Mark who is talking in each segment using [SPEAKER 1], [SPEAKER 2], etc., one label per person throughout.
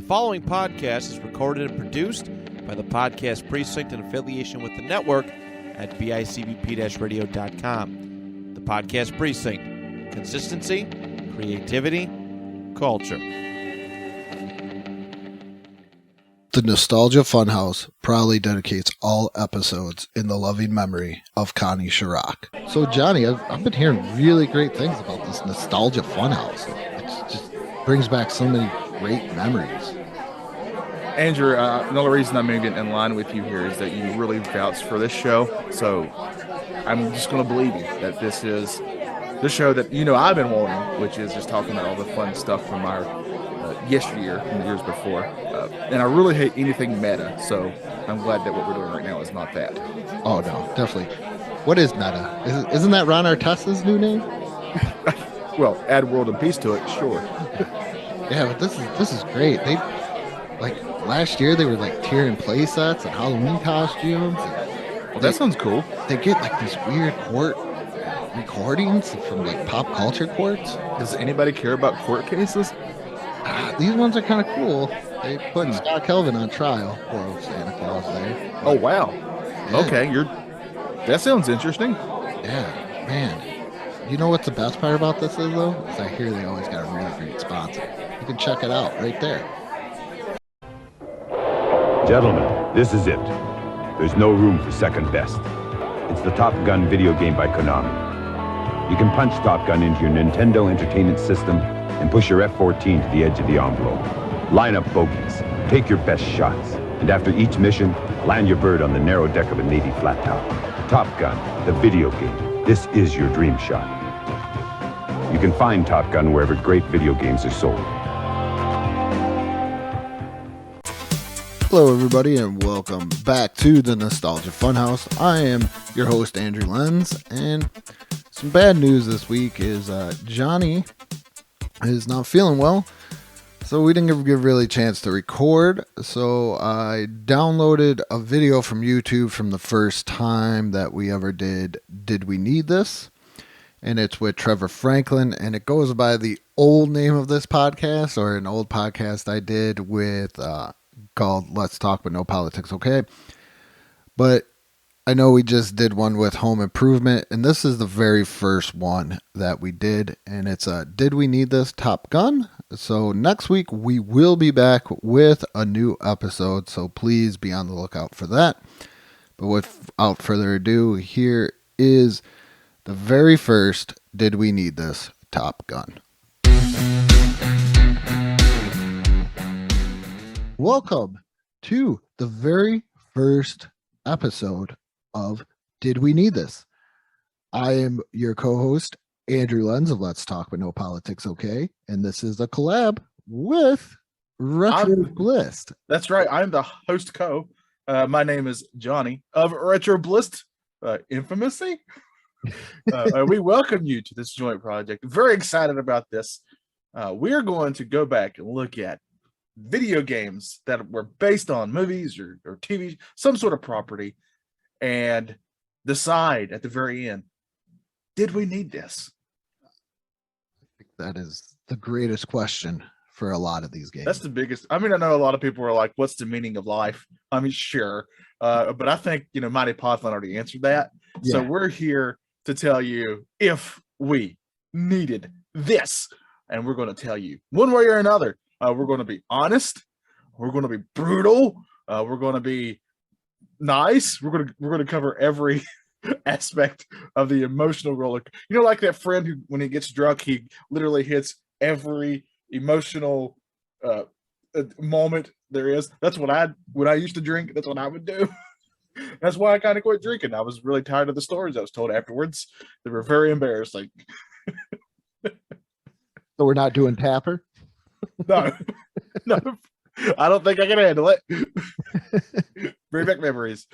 [SPEAKER 1] following podcast is recorded and produced by the Podcast Precinct in affiliation with the network at bicbp-radio.com. The Podcast Precinct. Consistency, creativity, culture.
[SPEAKER 2] The Nostalgia Funhouse proudly dedicates all episodes in the loving memory of Connie Chirac. So, Johnny, I've been hearing really great things about this Nostalgia Funhouse. It just brings back so many great memories.
[SPEAKER 3] Andrew, the only reason I'm moving in line with you here is that you really vouched for this show. So I'm just going to believe you that this is the show that, I've been wanting, which is just talking about all the fun stuff from our yesteryear and the years before. And I really hate anything meta. So I'm glad that what we're doing right now is not that.
[SPEAKER 2] Oh, no, definitely. What is meta? Isn't that Ron Artest's new name?
[SPEAKER 3] Well, add world and peace to it, sure.
[SPEAKER 2] Yeah, but this is great. They last year they were tier and play sets and Halloween costumes.
[SPEAKER 3] Well, that sounds cool.
[SPEAKER 2] They get these weird court recordings from pop culture courts.
[SPEAKER 3] Does anybody care about court cases?
[SPEAKER 2] These ones are kind of cool. They put Scott Kelvin on trial. Poor old Santa Claus there.
[SPEAKER 3] Oh wow.
[SPEAKER 2] Yeah.
[SPEAKER 3] Okay, that sounds interesting.
[SPEAKER 2] Yeah, man. You know what's the best part about this is though? Is I hear they always got a really great sponsor. You can check it out right there.
[SPEAKER 4] Gentlemen, this is it. There's no room for second best. It's the Top Gun video game by Konami. You can punch Top Gun into your Nintendo Entertainment System and push your F-14 to the edge of the envelope. Line up bogeys, take your best shots, and after each mission, land your bird on the narrow deck of a Navy flat top. Top Gun, the video game. This is your dream shot. You can find Top Gun wherever great video games are sold.
[SPEAKER 2] Hello, everybody, and welcome back to the Nostalgia Funhouse. I am your host, Andrew Lenz, and some bad news this week is Johnny is not feeling well, so we didn't give really a chance to record. So I downloaded a video from YouTube from the first time that we ever did We Need This? And it's with Trevor Franklin, and it goes by the old name of this podcast, or an old podcast I did with called Let's Talk But No Politics, okay? But I know we just did one with Home Improvement, and this is the very first one that we did, and it's Did We Need This? Top Gun? So next week we will be back with a new episode, so please be on the lookout for that. But without further ado, here is the very first Did We Need This? Top Gun. Welcome to the very first episode of Did We Need This? I am your co-host, Andrew Lenz of Let's Talk But No Politics, okay? And this is a collab with Retro Bliss.
[SPEAKER 3] That's right. I'm the host co. My name is Johnny of Retro Bliss, infamously. We welcome you to this joint project. Very excited about this. We're going to go back and look at video games that were based on movies or TV, some sort of property, and decide at the very end, did we need this?
[SPEAKER 2] I think that is the greatest question for a lot of these games.
[SPEAKER 3] That's the biggest. I mean, I know a lot of people are like, what's the meaning of life? I mean, sure. But I think, Mighty Podfin already answered that. Yeah. So we're here to tell you if we needed this, and we're going to tell you one way or another. We're going to be honest. We're going to be brutal. We're going to be nice. We're going to cover every aspect of the emotional roller. Like that friend who, when he gets drunk, he literally hits every emotional moment there is. That's what when I used to drink. That's what I would do. That's why I kind of quit drinking. I was really tired of the stories I was told afterwards. They were very embarrassing.
[SPEAKER 2] So we're not doing Tapper?
[SPEAKER 3] No, I don't think I can handle it. Bring back memories.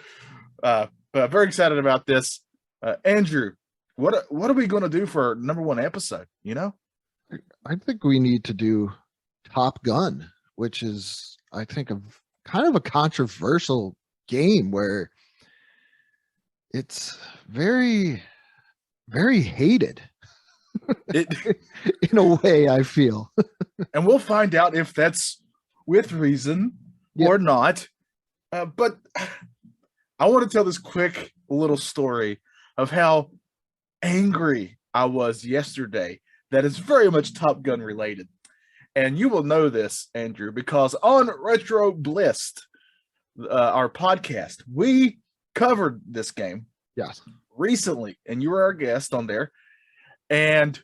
[SPEAKER 3] But I'm very excited about this. Andrew, what are we going to do for our number one episode?
[SPEAKER 2] I think we need to do Top Gun, which is, I think, kind of a controversial game where it's very, very hated. In a way, I feel.
[SPEAKER 3] And we'll find out if that's with reason or not. But I want to tell this quick little story of how angry I was yesterday that is very much Top Gun related. And you will know this, Andrew, because on Retro Bliss, our podcast, we covered this game recently, and you were our guest on there. And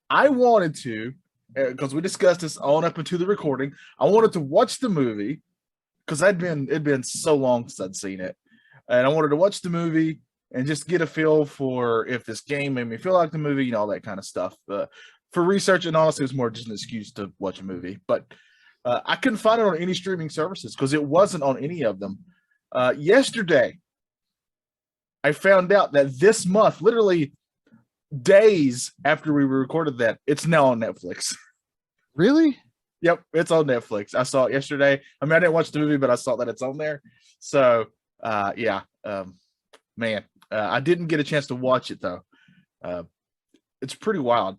[SPEAKER 3] I wanted to, because we discussed this on up into the recording, I wanted to watch the movie because it'd been so long since I'd seen it. And I wanted to watch the movie and just get a feel for if this game made me feel like the movie, all that kind of stuff. For research, and honestly, it was more just an excuse to watch a movie. But I couldn't find it on any streaming services because it wasn't on any of them. Yesterday, I found out that this month, literally days after we recorded that, it's now on Netflix.
[SPEAKER 2] Really?
[SPEAKER 3] Yep, it's on Netflix. I saw it yesterday. I mean, I didn't watch the movie, but I saw that it's on there. So, man, I didn't get a chance to watch it, though. It's pretty wild.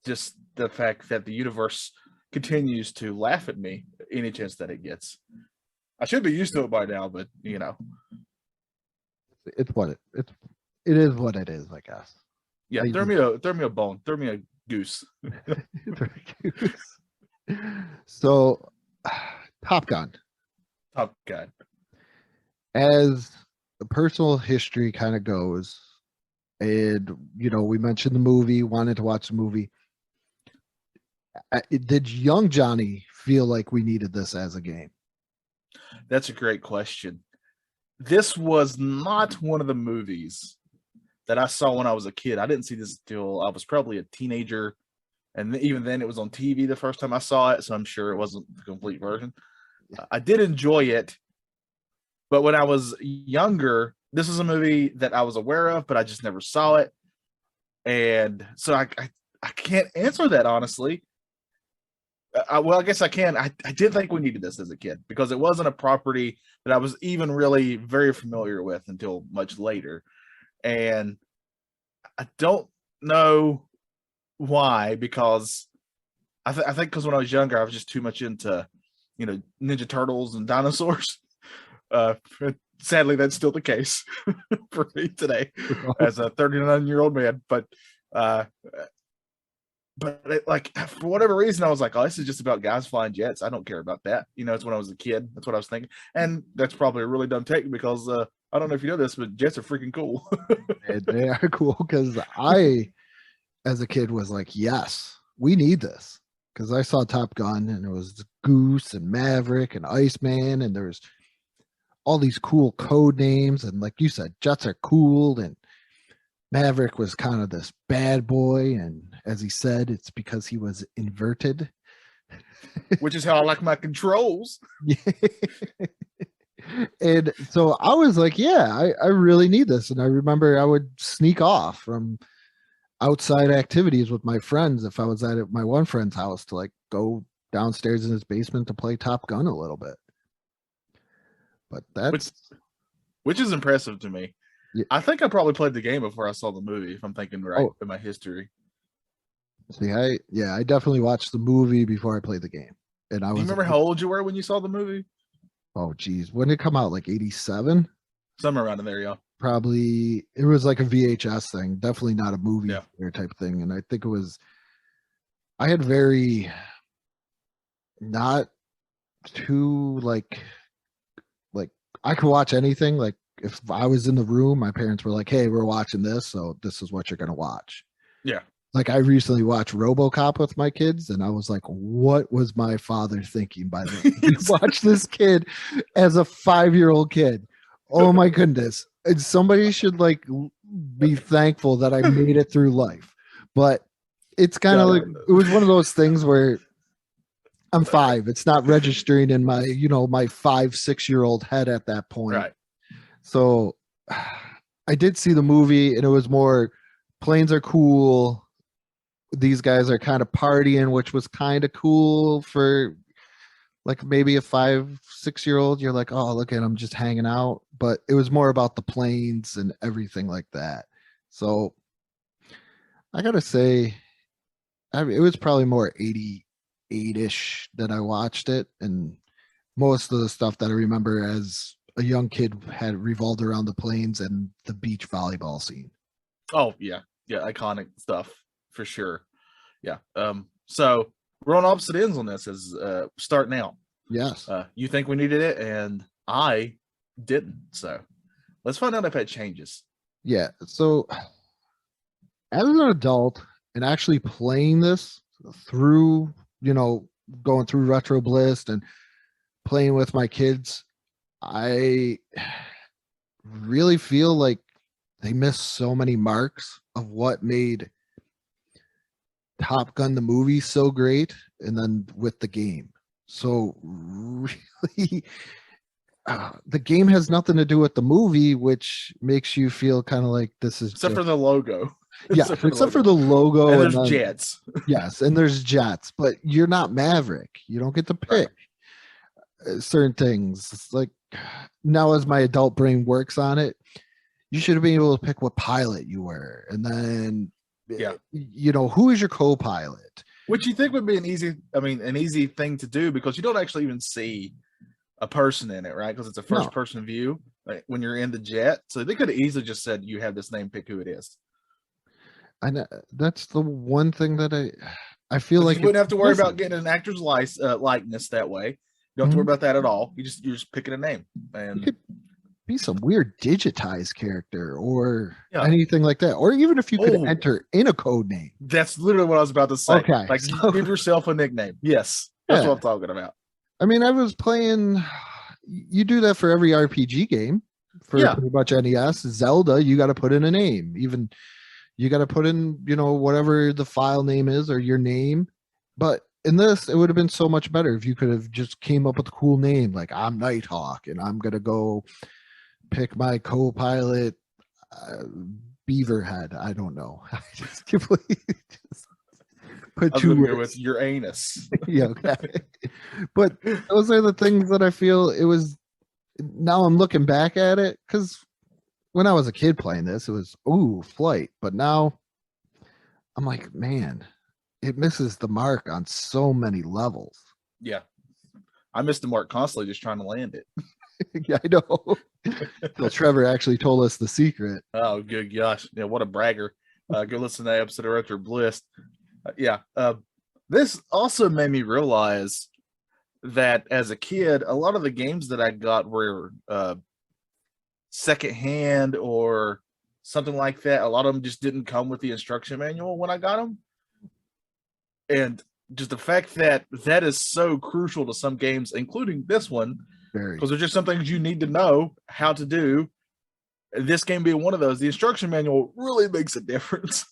[SPEAKER 3] Just the fact that the universe continues to laugh at me any chance that it gets. I should be used to it by now, but
[SPEAKER 2] it's what it is what it is, I guess.
[SPEAKER 3] Yeah, throw me a bone, throw me a goose.
[SPEAKER 2] So, Top Gun. As the personal history kind of goes, and we mentioned the movie, wanted to watch the movie. Did young Johnny feel like we needed this as a game?
[SPEAKER 3] That's a great question. This was not one of the movies that I saw when I was a kid. I didn't see this until I was probably a teenager. And even then it was on TV the first time I saw it. So I'm sure it wasn't the complete version. I did enjoy it. But when I was younger, this is a movie that I was aware of, but I just never saw it. And so I can't answer that, honestly. Well, I guess I can. I did think we needed this as a kid because it wasn't a property that I was even really very familiar with until much later. And I don't know why, because I think because when I was younger, I was just too much into, Ninja Turtles and dinosaurs. Sadly, that's still the case for me today as a 39-year-old man. But for whatever reason, I was like, oh, this is just about guys flying jets. I don't care about that. It's when I was a kid. That's what I was thinking. And that's probably a really dumb take because I don't know if you know this, but jets are freaking cool.
[SPEAKER 2] They are cool because I, as a kid, was like, yes, we need this. Because I saw Top Gun and it was Goose and Maverick and Iceman and there's all these cool code names. And like you said, jets are cool. And Maverick was kind of this bad boy. And as he said, it's because he was inverted.
[SPEAKER 3] Which is how I like my controls.
[SPEAKER 2] And so I was like, yeah, I really need this. And I remember I would sneak off from outside activities with my friends if I was at my one friend's house to like go downstairs in his basement to play Top Gun a little bit. But that's
[SPEAKER 3] which is impressive to me.
[SPEAKER 2] Yeah.
[SPEAKER 3] I think I probably played the game before I saw the movie, if I'm thinking right in my history.
[SPEAKER 2] See, I definitely watched the movie before I played the game. And I was.
[SPEAKER 3] Do you remember how old you were when you saw the movie?
[SPEAKER 2] Oh, geez, when did it come out? Like 87?
[SPEAKER 3] Somewhere around in there, yeah.
[SPEAKER 2] Probably it was like a VHS thing, definitely not a movie type thing. And I think it was, I had very not too like I could watch anything. Like if I was in the room, my parents were like, hey, we're watching this, so this is what you're gonna watch.
[SPEAKER 3] Yeah.
[SPEAKER 2] Like I recently watched RoboCop with my kids, and I was like, what was my father thinking by the watch this kid as a 5-year-old kid? Oh my goodness. And somebody should like be thankful that I made it through life. But it's kind of like it was one of those things where I'm 5. It's not registering in my, my 5-6-year-old head at that point.
[SPEAKER 3] Right.
[SPEAKER 2] So I did see the movie and it was more planes are cool. These guys are kind of partying, which was kind of cool for like maybe a 5-6-year-old. You're like, oh, look at them just hanging out. But it was more about the planes and everything like that. So I got to say, it was probably more 80 8-ish that I watched it, and most of the stuff that I remember as a young kid had revolved around the planes and the beach volleyball scene.
[SPEAKER 3] Oh yeah, iconic stuff for sure. Yeah. So we're on opposite ends on this as starting out.
[SPEAKER 2] Yes.
[SPEAKER 3] You think we needed it, and I didn't. So let's find out if it changes.
[SPEAKER 2] Yeah. So as an adult and actually playing this through, going through Retro Bliss and playing with my kids, I really feel like they missed so many marks of what made Top Gun the movie so great, and then with the game. So really, the game has nothing to do with the movie, which makes you feel kind of like this is
[SPEAKER 3] except for the logo.
[SPEAKER 2] Yeah, except for the logo.
[SPEAKER 3] And there's jets.
[SPEAKER 2] Yes, and there's jets, but you're not Maverick. You don't get to pick certain things. It's like now, as my adult brain works on it, you should have been able to pick what pilot you were, and then who is your co-pilot,
[SPEAKER 3] which you think would be an easy thing to do, because you don't actually even see a person in it, right? Because it's a first person view, like when you're in the jet. So they could have easily just said, you have this name, pick who it is.
[SPEAKER 2] And that's the one thing that I feel like
[SPEAKER 3] you wouldn't have to worry about getting an actor's likeness that way. You don't have to worry about that at all. you're just picking a name, and
[SPEAKER 2] it could be some weird digitized character or anything like that, or even if you could enter in a code name.
[SPEAKER 3] That's literally what I was about to say.
[SPEAKER 2] Okay,
[SPEAKER 3] like give yourself a nickname. Yes, that's what I'm talking about.
[SPEAKER 2] I mean, I was playing. You do that for every RPG game for pretty much NES. Zelda, you got to put in a name. Even you got to put in, whatever the file name is or your name. But in this, it would have been so much better if you could have just came up with a cool name, like I'm Nighthawk and I'm gonna go pick my co-pilot Beaverhead. I don't know. I just completely put two words
[SPEAKER 3] with your anus.
[SPEAKER 2] Yeah, okay. But those are the things that I feel it was. Now I'm looking back at it, because when I was a kid playing this, it was flight. But now I'm like, man, it misses the mark on so many levels.
[SPEAKER 3] Yeah, I missed the mark constantly just trying to land it.
[SPEAKER 2] Yeah, I know. Well, Trevor actually told us the secret.
[SPEAKER 3] Oh, good gosh. Yeah, what a bragger. Go listen to that episode of Retro Bliss. This also made me realize that as a kid, a lot of the games that I got were secondhand or something like that. A lot of them just didn't come with the instruction manual when I got them. And just the fact that is so crucial to some games, including this one, because there's just some things you need to know how to do. This game being one of those, the instruction manual really makes a difference.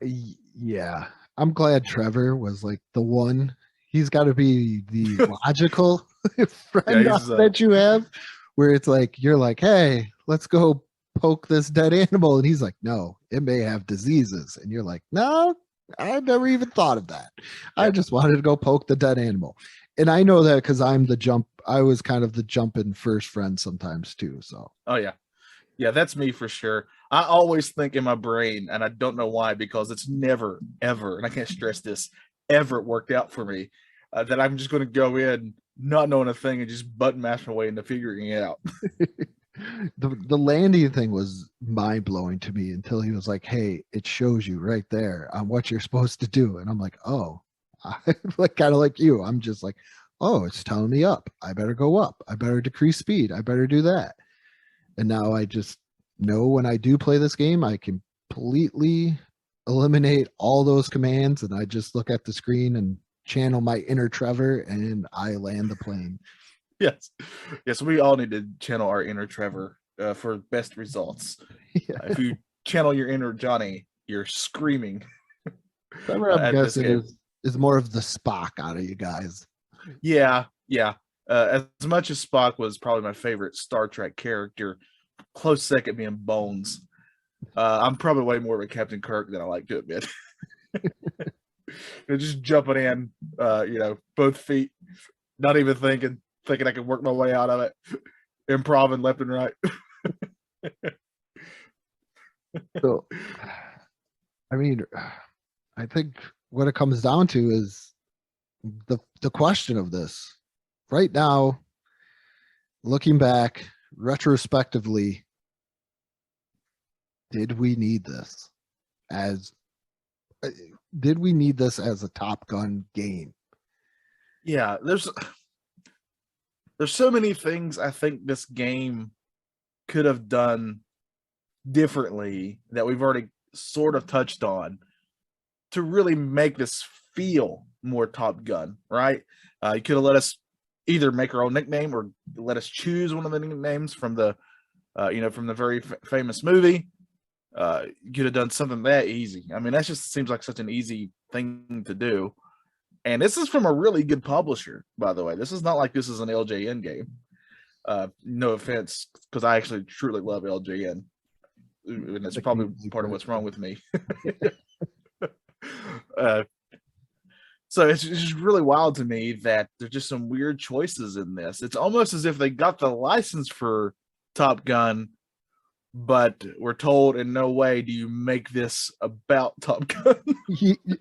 [SPEAKER 2] Yeah, I'm glad Trevor was like the one. He's got to be the logical friend that you have, where it's like you're like, hey, let's go poke this dead animal, and he's like, no, it may have diseases, and you're like, no, I never even thought of that. I just wanted to go poke the dead animal. And I know that because I was kind of the jumping first friend sometimes too. So
[SPEAKER 3] yeah, that's me for sure. I always think in my brain, and I don't know why, because it's never ever, and I can't stress this, ever worked out for me, that I'm just going to go in not knowing a thing and just button mash my way into figuring it out.
[SPEAKER 2] The landing thing was mind blowing to me until he was like, hey, it shows you right there on what you're supposed to do. And I'm like, oh, like kind of like you. I'm just like, oh, it's telling me up. I better go up. I better decrease speed. I better do that. And now I just know when I do play this game, I completely eliminate all those commands, and I just look at the screen and channel my inner Trevor, and I land the plane.
[SPEAKER 3] Yes, we all need to channel our inner Trevor for best results. If you channel your inner Johnny, you're screaming.
[SPEAKER 2] Trevor, I'm guessing is more of the Spock out of you guys.
[SPEAKER 3] Yeah. As much as Spock was probably my favorite Star Trek character, close second being Bones. I'm probably way more of a Captain Kirk than I like to admit. Just jumping in, both feet, not even thinking I can work my way out of it, improving left and right.
[SPEAKER 2] So, I mean, I think what it comes down to is the question of this right now, looking back retrospectively, did we need this as a Top Gun game?
[SPEAKER 3] Yeah, there's so many things I think this game could have done differently that we've already sort of touched on to really make this feel more Top Gun, right? You could have let us either make our own nickname or let us choose one of the nicknames from the from the very famous movie. You could have done something that easy. I mean, that just seems like such an easy thing to do. And this is from a really good publisher, by the way. This is not like this is an LJN game. No offense, because I actually truly love LJN. And that's probably part of what's wrong with me. So it's just really wild to me that there's just some weird choices in this. It's almost as if they got the license for Top Gun, but we're told in no way do you make this about Top Gun.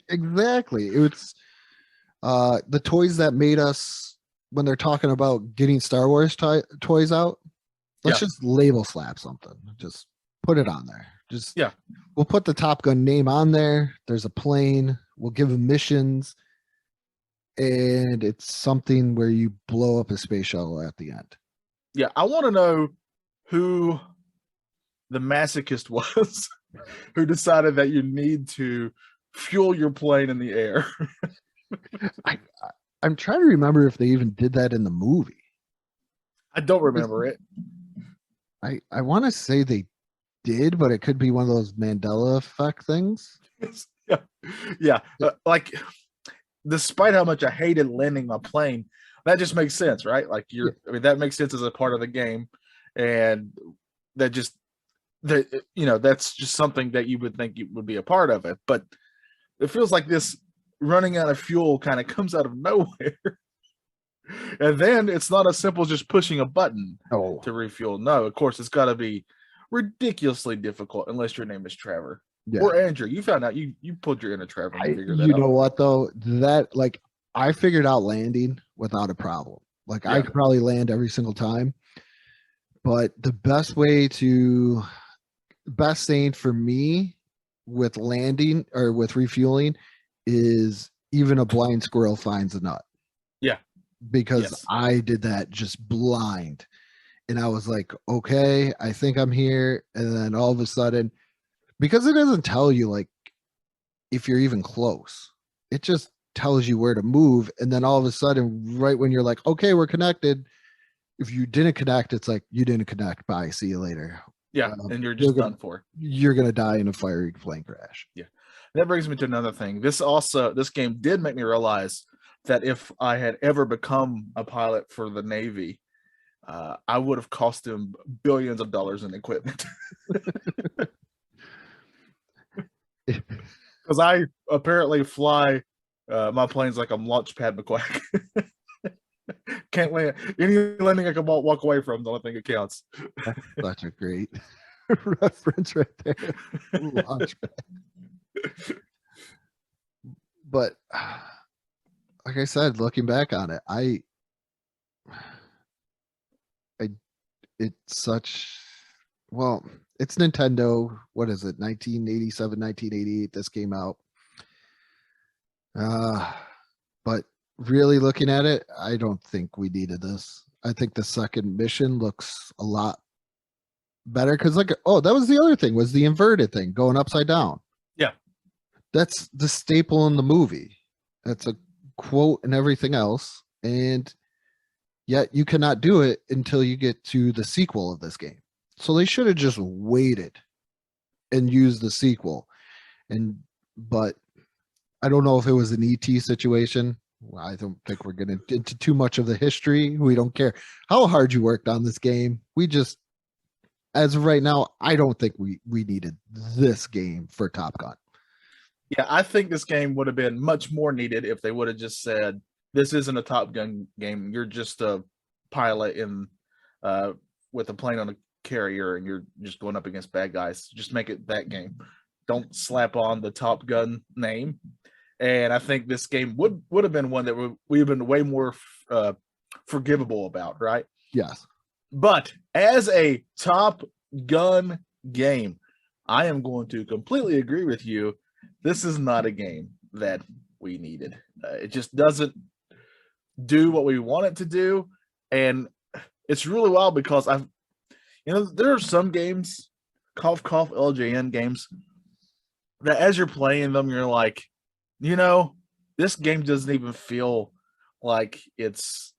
[SPEAKER 2] Exactly. It's the toys that made us, when they're talking about getting Star Wars toys out, let's just label slap something. Just put it on there. We'll put the Top Gun name on there. There's a plane. We'll give them missions. And it's something where you blow up a space shuttle at the end.
[SPEAKER 3] Yeah, I want to know who the masochist was who decided that you need to fuel your plane in the air.
[SPEAKER 2] I'm trying to remember if they even did that in the movie.
[SPEAKER 3] I don't remember it.
[SPEAKER 2] I want to say they did, but it could be one of those Mandela effect things.
[SPEAKER 3] Yeah. Like, despite how much I hated landing my plane, that just makes sense, right? Like I mean, that makes sense as a part of the game, and that's just something that you would think would be a part of it. But it feels like this running out of fuel kind of comes out of nowhere. And then it's not as simple as just pushing a button to refuel. No, of course, it's got to be ridiculously difficult unless your name is Trevor. Yeah. Or Andrew. You found out you pulled your inner Trevor and figured that out.
[SPEAKER 2] You know what, though? That, like, I figured out landing without a problem. Like, I could probably land every single time. But the best thing for me with landing or with refueling is even a blind squirrel finds a nut.
[SPEAKER 3] Yeah.
[SPEAKER 2] Because I did that just blind. And I was like, okay, I think I'm here. And then all of a sudden, because it doesn't tell you like if you're even close, it just tells you where to move. And then all of a sudden, right when you're like, okay, we're connected, if you didn't connect, it's like, you didn't connect. Bye. See you later.
[SPEAKER 3] Yeah. And you're just done for.
[SPEAKER 2] You're going to die in a fiery plane crash.
[SPEAKER 3] Yeah. That brings me to another thing. This game did make me realize that if I had ever become a pilot for the Navy, I would have cost him billions of dollars in equipment. Because I apparently fly my planes like I'm Launchpad McQuack. Can't land. Any landing I can walk away from, the only thing that counts.
[SPEAKER 2] That's such a great reference right there. Launchpad. But like I said, looking back on it, it's Nintendo. What is it? 1987, 1988. This came out. But really looking at it, I don't think we needed this. I think the second mission looks a lot better because, like, that was the other thing, was the inverted thing going upside down.
[SPEAKER 3] Yeah.
[SPEAKER 2] That's the staple in the movie. That's a quote and everything else. And yet you cannot do it until you get to the sequel of this game. So they should have just waited and used the sequel. But I don't know if it was an ET situation. I don't think we're getting into too much of the history. We don't care how hard you worked on this game. We just, as of right now, I don't think we needed this game for Top Gun.
[SPEAKER 3] Yeah, I think this game would have been much more needed if they would have just said, this isn't a Top Gun game. You're just a pilot with a plane on a carrier and you're just going up against bad guys. Just make it that game. Don't slap on the Top Gun name And I think this game would have been one that we'd have been way more forgivable about, right?
[SPEAKER 2] Yes.
[SPEAKER 3] But as a Top Gun game, I am going to completely agree with you. This is not a game that we needed. It just doesn't do what we want it to do. And it's really wild because there are some games, cough, cough, LJN games, that as you're playing them, you're like, this game doesn't even feel like it's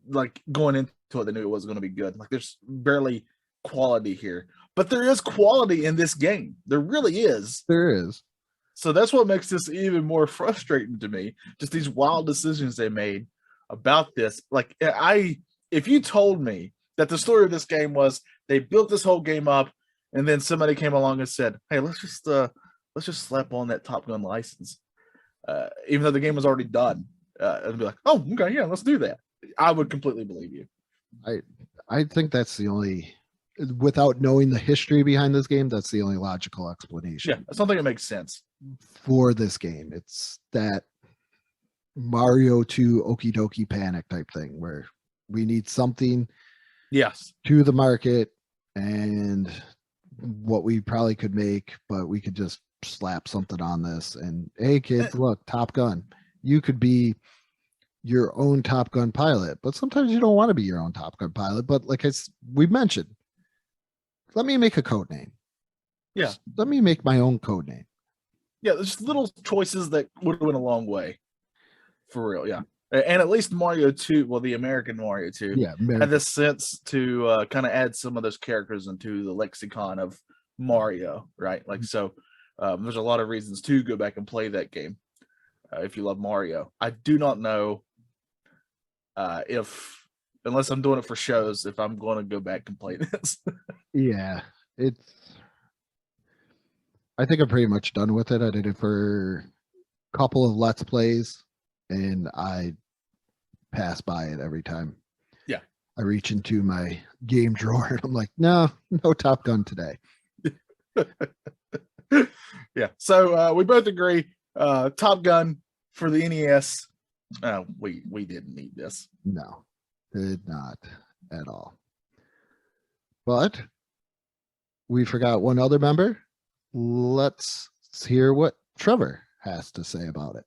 [SPEAKER 3] like going into it, they knew it was going to be good. Like there's barely quality here, but there is quality in this game. There really is.
[SPEAKER 2] There is.
[SPEAKER 3] So that's what makes this even more frustrating to me. Just these wild decisions they made about this. Like if you told me that the story of this game was they built this whole game up and then somebody came along and said, hey, let's just slap on that Top Gun license. Even though the game was already done, and be like, oh, okay, yeah, let's do that. I would completely believe you.
[SPEAKER 2] I think that's the only, without knowing the history behind this game, that's the only logical explanation.
[SPEAKER 3] Yeah, I don't think it makes sense
[SPEAKER 2] for this game. It's that Mario 2 Okie Dokie Panic type thing where we need something to the market and what we probably could make, but we could just slap something on this and, hey kids, look, Top Gun. You could be your own Top Gun pilot, but sometimes you don't want to be your own Top Gun pilot. But like we mentioned, let me make a code name.
[SPEAKER 3] Yeah.
[SPEAKER 2] Let me make my own code name.
[SPEAKER 3] Yeah, there's little choices that would have went a long way. For real, yeah. And at least Mario 2, well, the American Mario 2, had this sense to kind of add some of those characters into the lexicon of Mario, right? Like, so there's a lot of reasons to go back and play that game if you love Mario. I do not know unless I'm doing it for shows, if I'm going to go back and play this.
[SPEAKER 2] Yeah, I think I'm pretty much done with it. I did it for a couple of Let's Plays, and I pass by it every time.
[SPEAKER 3] Yeah.
[SPEAKER 2] I reach into my game drawer, and I'm like, no Top Gun today.
[SPEAKER 3] Yeah, so we both agree. Top Gun for the NES. We didn't need this.
[SPEAKER 2] No, did not at all. But we forgot one other member. Let's hear what Trevor has to say about it.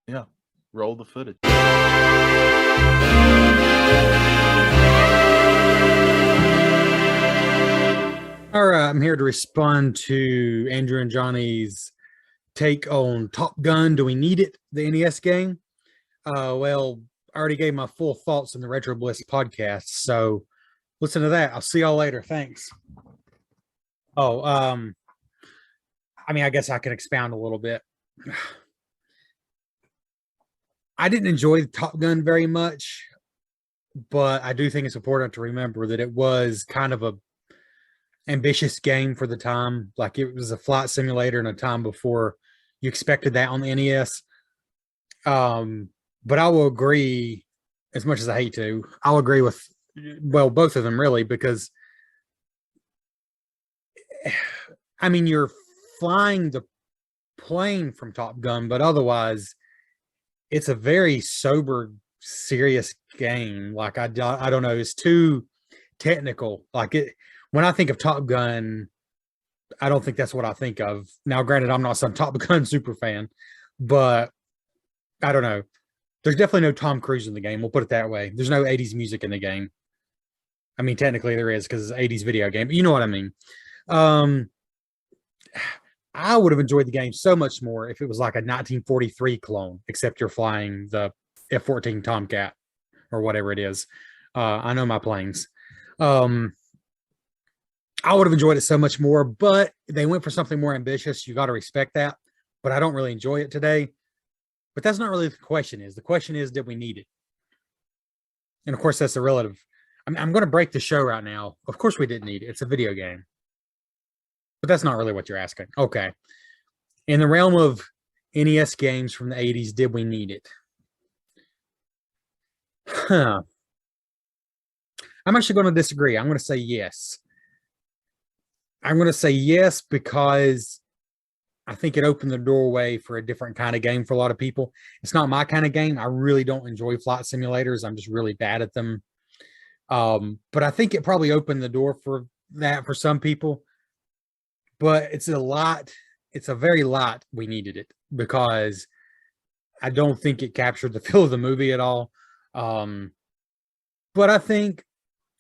[SPEAKER 3] Yeah, roll the footage.
[SPEAKER 5] All right, I'm here to respond to Andrew and Johnny's take on Top Gun. Do we need it? The NES game? Well, I already gave my full thoughts in the Retro Bliss podcast, so listen to that. I'll see y'all later. Thanks. I guess I can expound a little bit. I didn't enjoy Top Gun very much, but I do think it's important to remember that it was kind of a ambitious game for the time. Like, it was a flight simulator in a time before you expected that on the NES. But I will agree, as much as I hate to, I'll agree with, well, both of them really, because you're flying the plane from Top Gun, but otherwise it's a very sober, serious game. Like, I don't know, it's too technical. Like, when I think of Top Gun, I don't think that's what I think of. Now, granted, I'm not some Top Gun super fan, but I don't know. There's definitely no Tom Cruise in the game. We'll put it that way. There's no 80s music in the game. I mean, technically there is because it's an 80s video game, but you know what I mean. I would have enjoyed the game so much more if it was like a 1943 clone, except you're flying the F-14 Tomcat or whatever it is. I know my planes. I would have enjoyed it so much more, but they went for something more ambitious. You got to respect that, but I don't really enjoy it today. But that's not really the question is. The question is, did we need it? And of course, that's a relative. I'm going to break the show right now. Of course we didn't need it. It's a video game. But that's not really what you're asking. Okay. In the realm of NES games from the 80s, did we need it? I'm actually going to disagree. I'm going to say yes. I'm going to say yes because I think it opened the doorway for a different kind of game for a lot of people. It's not my kind of game. I really don't enjoy flight simulators. I'm just really bad at them. But I think it probably opened the door for that for some people. But it's a very lot we needed it, because I don't think it captured the feel of the movie at all. But I think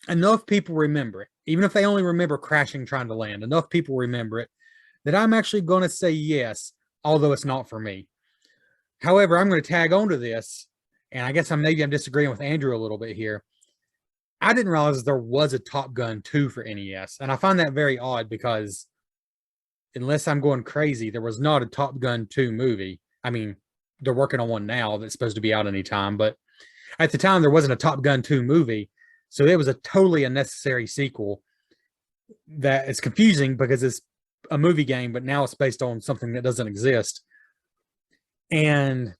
[SPEAKER 5] enough people remember it, even if they only remember crashing trying to land, enough people remember it that I'm actually going to say yes, although it's not for me. However, I'm going to tag on to this, and I guess I'm disagreeing with Andrew a little bit here. I didn't realize there was a Top Gun 2 for NES, and I find that very odd because unless I'm going crazy, there was not a Top Gun 2 movie. I mean, they're working on one now that's supposed to be out anytime, but at the time there wasn't a Top Gun 2 movie, so it was a totally unnecessary sequel that is confusing because it's a movie game, but now it's based on something that doesn't exist. And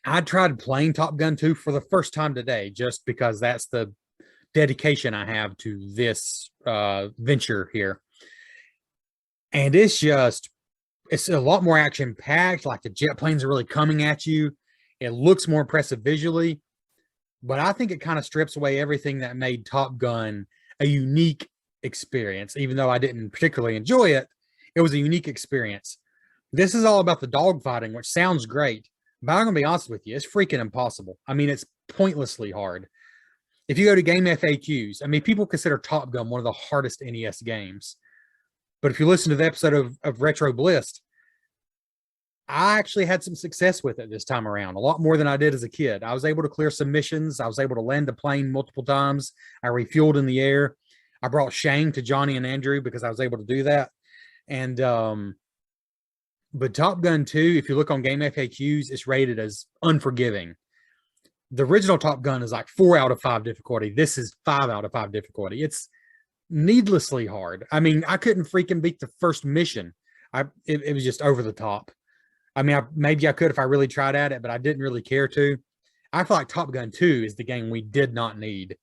[SPEAKER 5] I tried playing Top Gun 2 for the first time today, just because that's the dedication I have to this venture here. And it's a lot more action packed. Like the jet planes are really coming at you. It looks more impressive visually, but I think it kind of strips away everything that made Top Gun a unique experience. Even though I didn't particularly enjoy it, it was a unique experience. This is all about the dogfighting, which sounds great, but I'm gonna be honest with you, it's freaking impossible. I mean, it's pointlessly hard. If you go to game FAQs, I mean, people consider Top Gun one of the hardest NES games. But if you listen to the episode of Retro Bliss, I actually had some success with it this time around, a lot more than I did as a kid. I was able to clear some missions. I was able to land a plane multiple times. I refueled in the air. I brought Shane to Johnny and Andrew because I was able to do that. And but Top Gun 2, if you look on game FAQs, it's rated as unforgiving. The original Top Gun is like 4 out of 5 difficulty. This is 5 out of 5 difficulty. It's needlessly hard. I mean, I couldn't freaking beat the first mission. It was just over the top. I mean, maybe I could if I really tried at it, but I didn't really care to. I feel like Top Gun 2 is the game we did not need.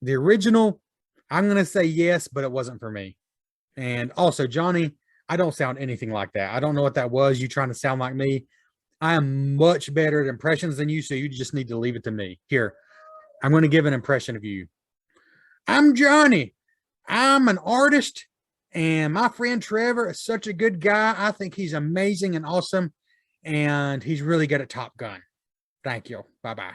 [SPEAKER 5] The original, I'm going to say yes, but it wasn't for me. And also, Johnny, I don't sound anything like that. I don't know what that was. You trying to sound like me. I am much better at impressions than you, so you just need to leave it to me. Here, I'm going to give an impression of you. I'm Johnny. I'm an artist, and my friend Trevor is such a good guy. I think he's amazing and awesome, and he's really good at Top Gun. Thank you. Bye-bye.